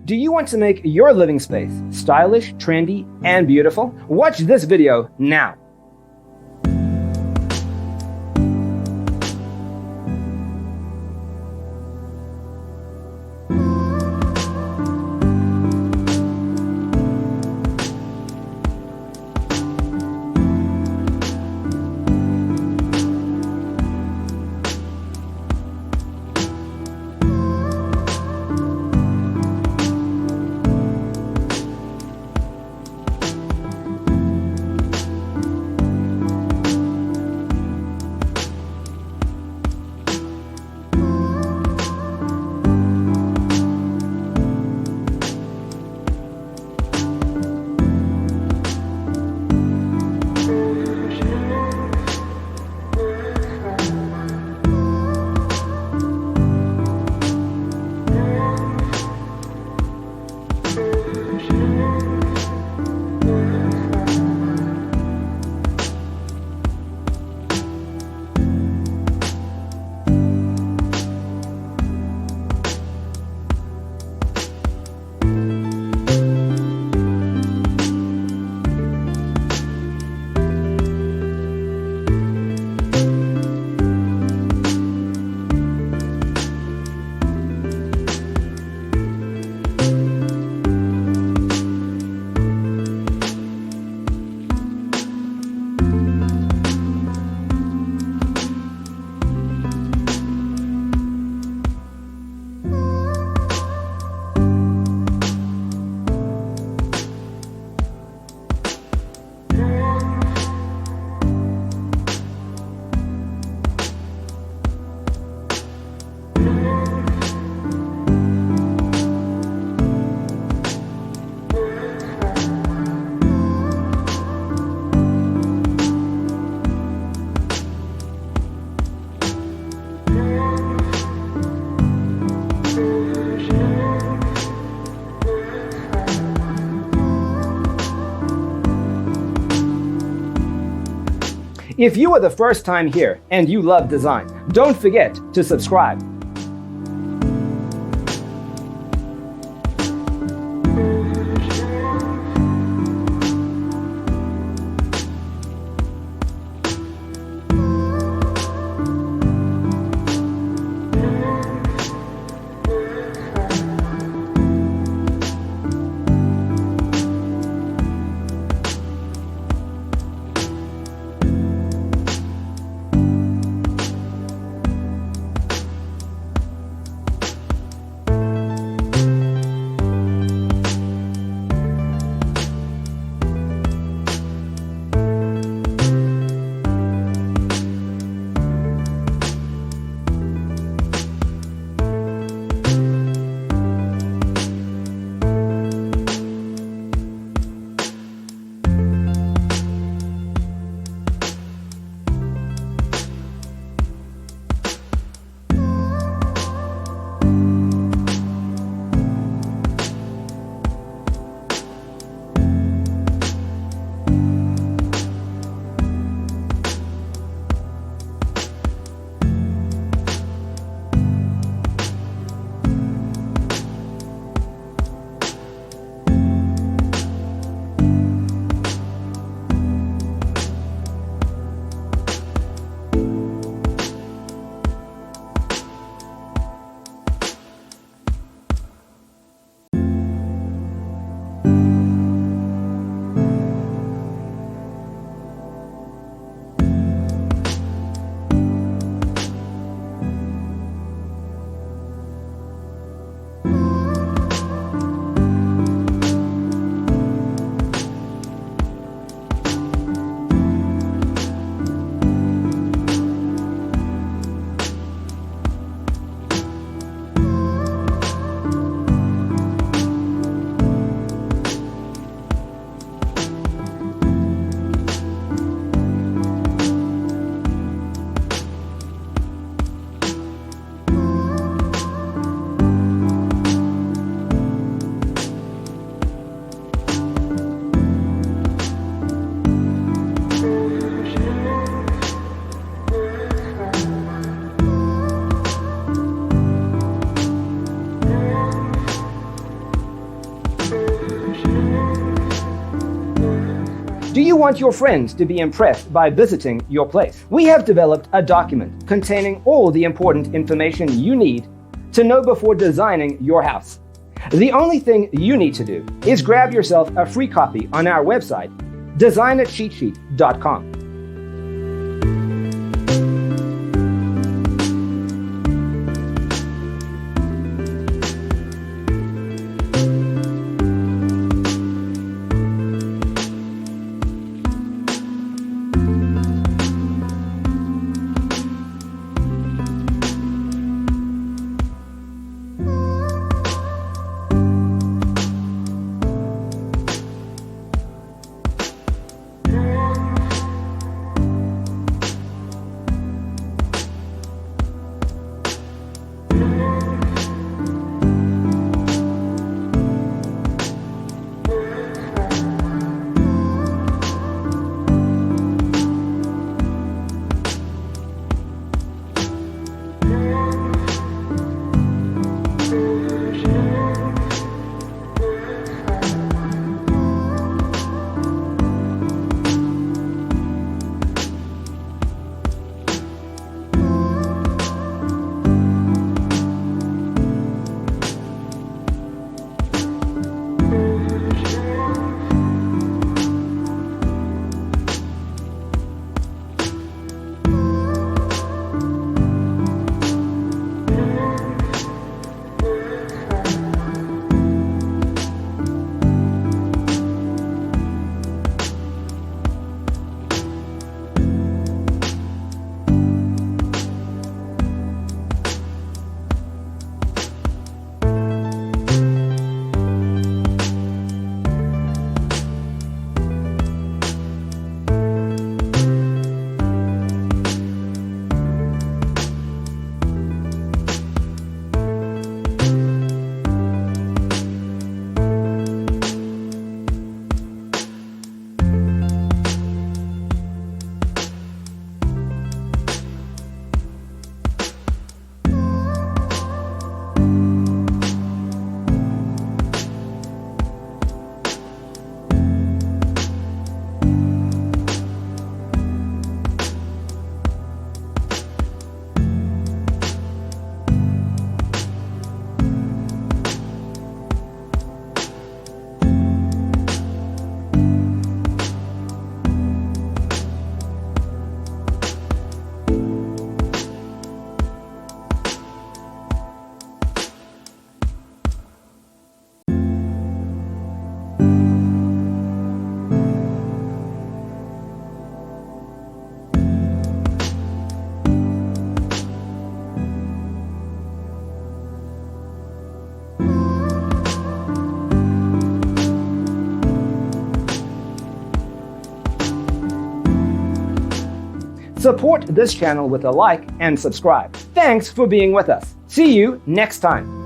Do you want to make your living space stylish, trendy, and beautiful? Watch this video now. If you are the first time here and you love design, don't forget to subscribe. Do you want your friends to be impressed by visiting your place? We have developed a document containing all the important information you need to know before designing your house. The only thing you need to do is grab yourself a free copy on our website, designitcheatsheet.com. Support this channel with a like and subscribe. Thanks for being with us. See you next time.